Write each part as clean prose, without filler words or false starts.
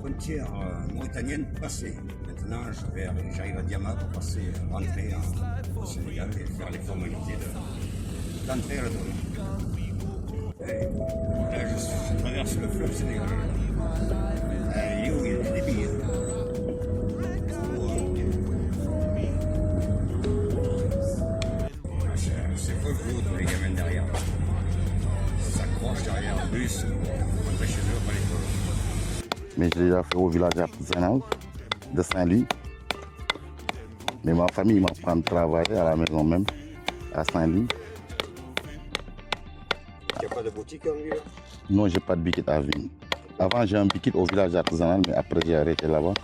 frontière mauritanienne passée. Maintenant, j'arrive à Diama pour rentrer au Sénégal et faire les formalités d'entrée à la douane. Là, je traverse le fleuve sénégalais. Il est où? Il y a des billets. C'est pas le boulot pour les gamins derrière. Ça s'accroche derrière le bus pour rentrer chez eux, pas l'école. Mais je l'ai déjà fait au village artisanal de Saint-Louis. Mais ma famille m'apprend à travailler à la maison même, à Saint-Louis. Il n'y a pas de boutique en ville? Non, j'ai pas de biquette à Ville. Avant, j'ai un biquette au village artisanal, mais après, j'ai arrêté là-bas.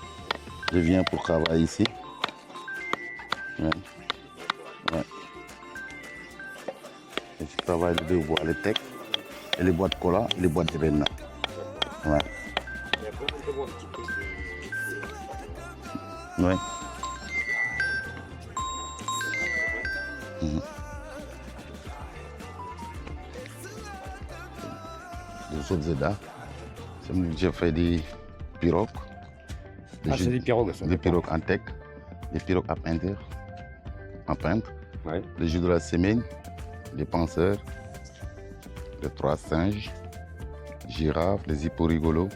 Je viens pour travailler ici. Ouais. Ouais. Et je travaille les deux bois, les tecs, et les boîtes de cola, et les boîtes d'événements. Ouais. Il y a beaucoup de monde qui peut. Ouais. Les autres aidas, j'ai fait des pirogues. C'est des pirogues, ça. Des pirogues en tech, des pirogues à peinture, en peintre. Ouais. Les jeux de la semaine, les penseurs, les trois singes, girafes, les hippos rigolos,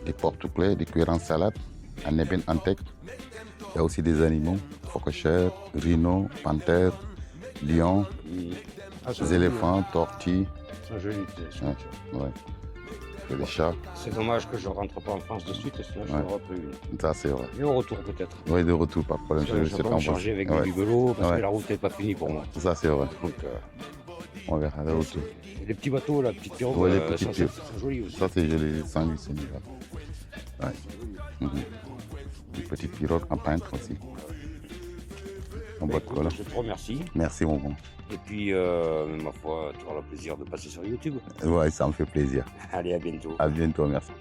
les porte-clés, les cuillères en salade, en ébène en tech. Il y a aussi des animaux, phococheurs, rhinos, panthères, lions, des éléphants, tortues. C'est joli. Ouais. Et les chats. C'est dommage que je ne rentre pas en France de suite, sinon je n'aurais pas eu. Ça, c'est vrai. Et au retour peut-être. Oui, de retour, pas de problème. Je vais me charger avec du vélo parce que la route n'est pas finie pour moi. Ça, c'est vrai. Donc, on verra de retour. et les petits bateaux, la petite pirogue, Ouais, les petites ça, c'est joli aussi. Ça, c'est joli, sans du Sénégal. Ouais. Une petite pirogue en peintre aussi. En boîte de cola. Je te remercie. Merci, mon bon. Et puis, ma foi, tu auras le plaisir de passer sur YouTube. Ouais, ça me fait plaisir. Allez, à bientôt. À bientôt, merci.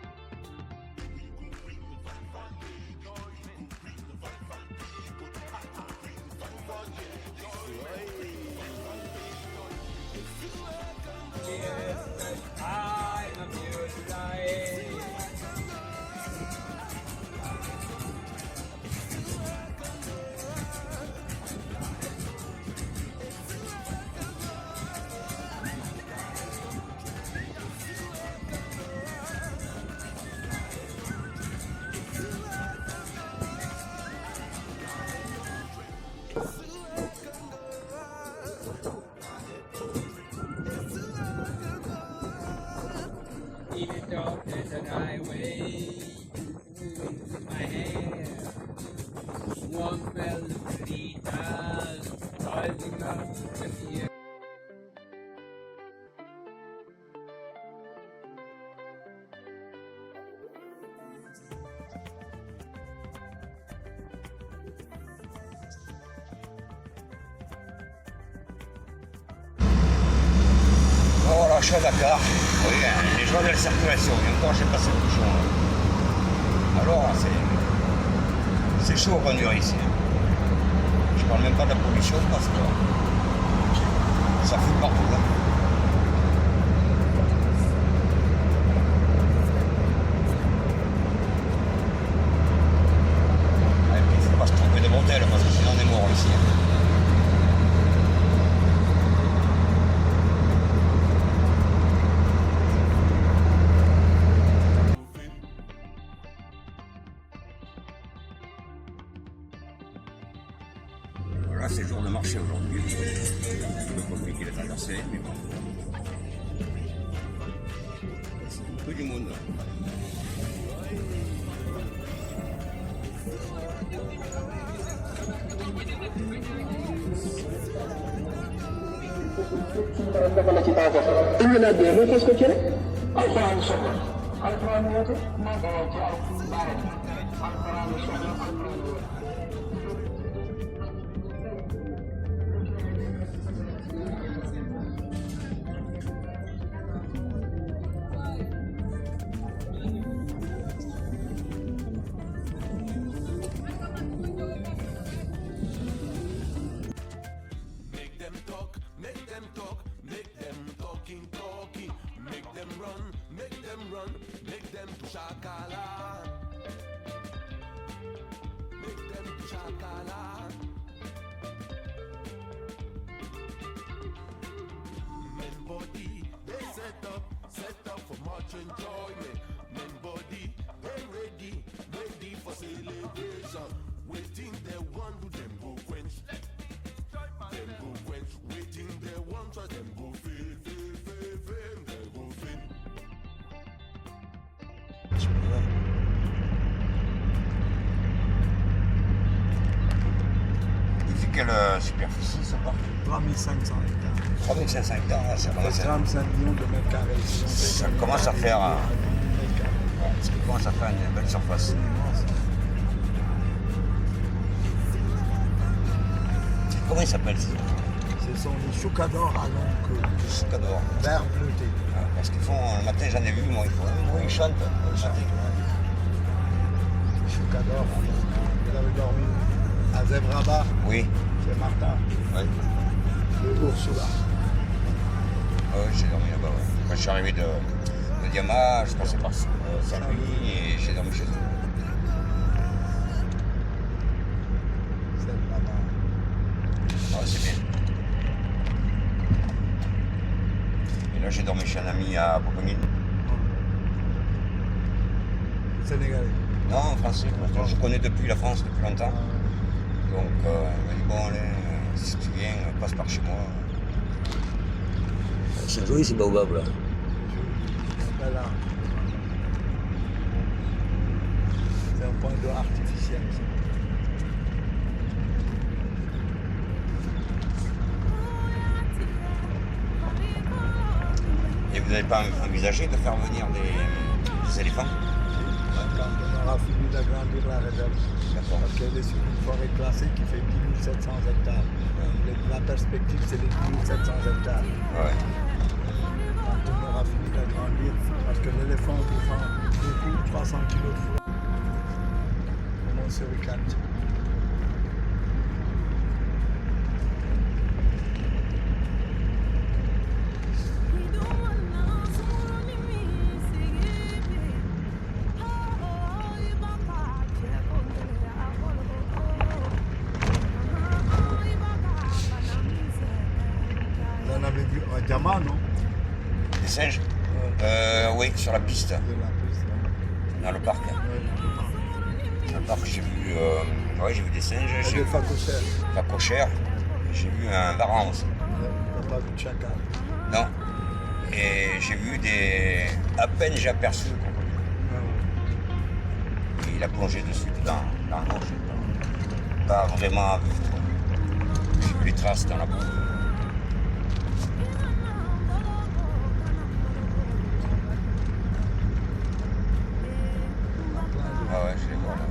Even darkness and highway, my hair. One fell bolitas, rising up in the air. Voilà, je suis à Dakar. Oui, les joies de la circulation. Et encore, j'ai passé le bouchon. Alors, c'est chaud à conduire ici. Je parle même pas de la pollution parce que ça fout partout. Hein. Et puis, il ne faut pas se tromper de bretelles parce que sinon on est mort ici. Hein. Là, c'est jour de marché aujourd'hui. C'est un peu compliqué de traverser, mais bon. C'est un peu du monde. Make them run, make them to Shakala. quelle superficie ce parc? 3500 hectares. 3500 hectares, ça commence à, 35 millions de mètres carrés. ça commence à faire, ça commence à faire une belle surface. Comment il s'appelle ces oiseaux? Ce sont les choucadors à longue queue, Choucadors. vert bleuté. Parce qu'ils font, le matin j'en ai vu, moi, ils chantent le matin. Choucadors à longue queue. Vous avez dormi à Zebraba, Oui, chez Martin, oui. le Ursula. Oui, j'ai dormi là-bas. Ouais. Quand je suis arrivé de Diama, je passais par Saint-Louis et j'ai dormi chez eux. Zebraba. Ouais, c'est bien. Et là, j'ai dormi chez un ami à Bougonine. Sénégalais. Non, français. Je connais depuis la France depuis longtemps. Donc, il m'a dit, bon, allez, si tu viens, passe par chez moi. C'est joli ces baobabs là. Voilà. C'est un point d'eau artificiel. Ça. Et vous n'avez pas envisagé de faire venir des éléphants? Quand on aura fini d'agrandir la réserve. D'accord. Parce qu'elle est sur une forêt classée qui fait 10 700 hectares. La perspective, c'est les 10 700 hectares. Ouais. Quand on aura fini d'agrandir, parce que l'éléphant défend beaucoup 300 kg de foie. Comment on se ricane. Vous en avez vu un diamant, non? Des singes? Oui, sur la piste, De la piste, hein. dans le parc. Dans le parc, j'ai vu, j'ai vu des singes, Il y a j'ai des vu phacochères. la cochère, j'ai vu un varan aussi. On n'a pas vu de chacal. Non. Et j'ai vu des. À peine j'ai aperçu le crocodile. Et il a plongé dessus dans l'eau, je sais pas. Pas vraiment à vue. J'ai vu les traces dans la boue. Ah ouais, je les vois là.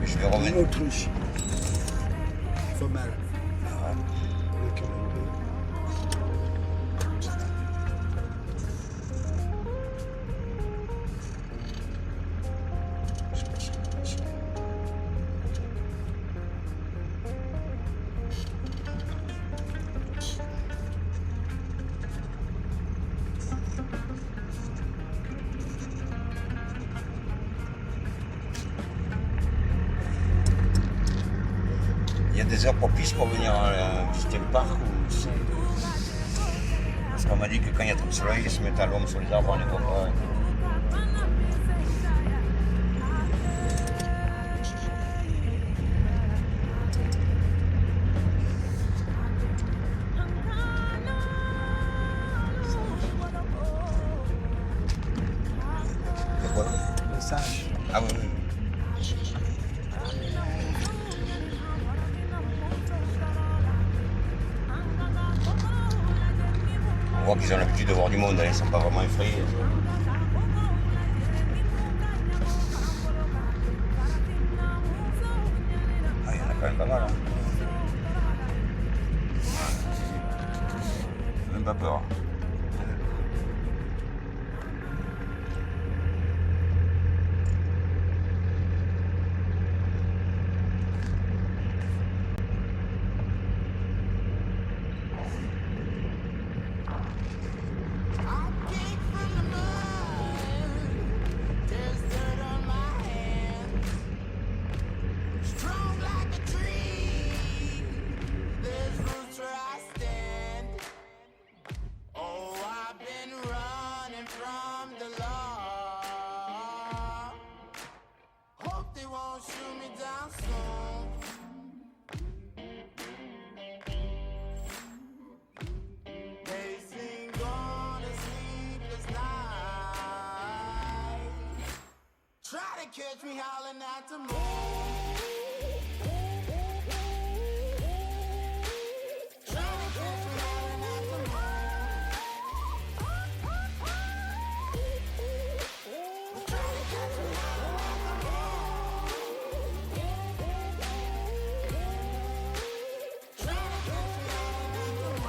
Mais je vais Une revenir. autruche. Femelle. Avec un Il y a des heures propices pour venir visiter le parc ou c'est. Parce qu'on m'a dit que quand il y a trop de soleil, ils se mettent à l'ombre sur les arbres, on les voit pas. Il y a quoi là? Le singe. Ah oui, oui. On voit qu'ils ont l'habitude de voir du monde, hein, ils ne sont pas vraiment effrayés. Ah, il y en a quand même pas mal. Hein. Même pas peur. catch me howling at the moon. Trying to catch me howling at the moon. Trying to catch me howling at the moon. Trying to catch me howling at the moon.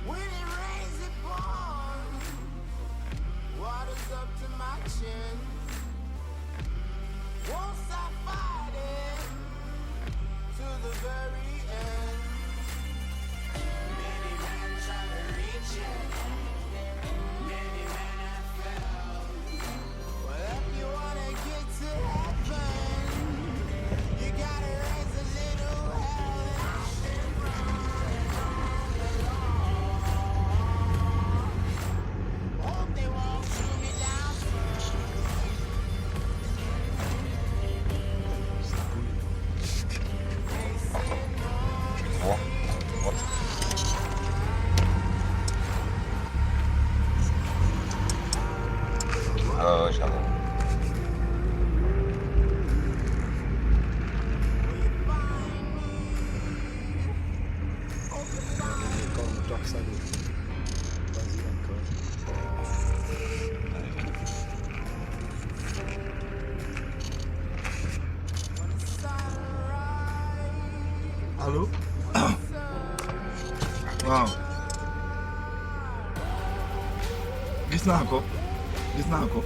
When it rains, it pours. Water's up to my chin. Won't stop fighting to the very end. Many men try to reach it. Many men have failed. Well, if you wanna get to heaven, you gotta raise a little hell. And I've been running all along. Hope they won't shoot me down soon. They say no. J'avoue. Encore le torque salé. Vas-y, encore. Allô? Waaw. Gis naa ko. Gis naa ko.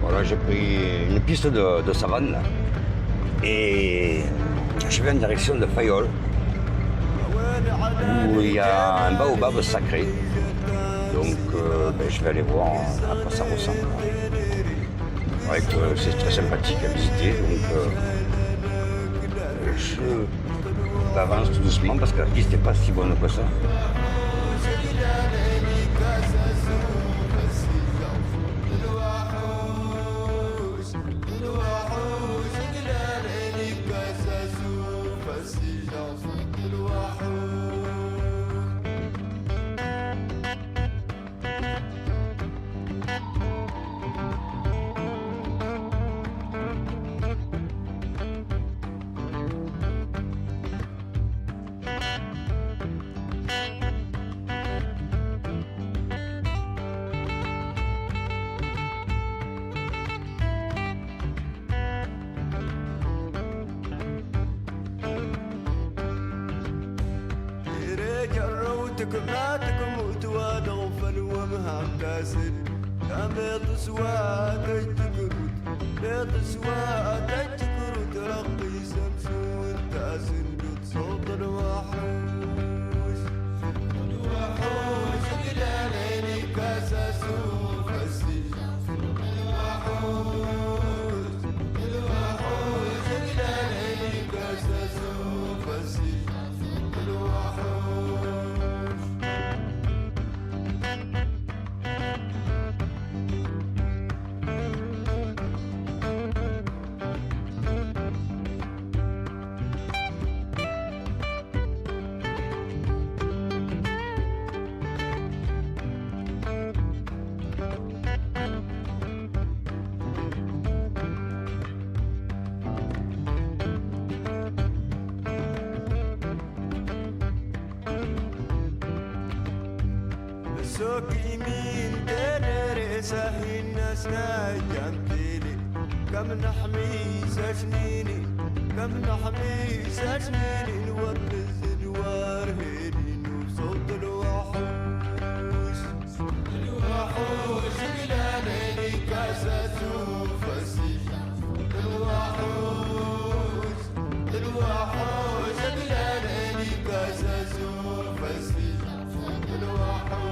Voilà, j'ai pris une piste de savane là, et je vais en direction de Fayolle, où il y a un baobab sacré. Donc je vais aller voir à quoi ça ressemble. Ouais, c'est très sympathique à visiter, donc je avance tout doucement parce que la piste n'est pas si bonne que ça. ما تكموت ودغفل ومهام تاسد كان بيض سواد تجكروت بيض سواد تجكروت رقي سمسون تاسن دوت صوت الوحوش الوحوش قلال عيني كاساسو فسي دوك يمين دير ساهي الناس نايم تيلي كم نحمي سجنيني كم نحمي سجنيني نورز الوارهيني وصوت الوحوش الوحوش قلالي كاسات وفسيح الوحوش الوحوش قلالي كاسات وفسيح الوحوش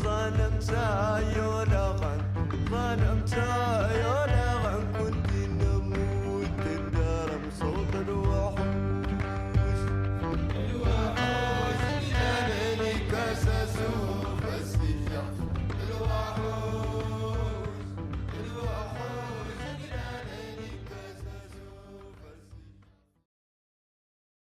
ظلمت يا لغن ظلمت يا لغن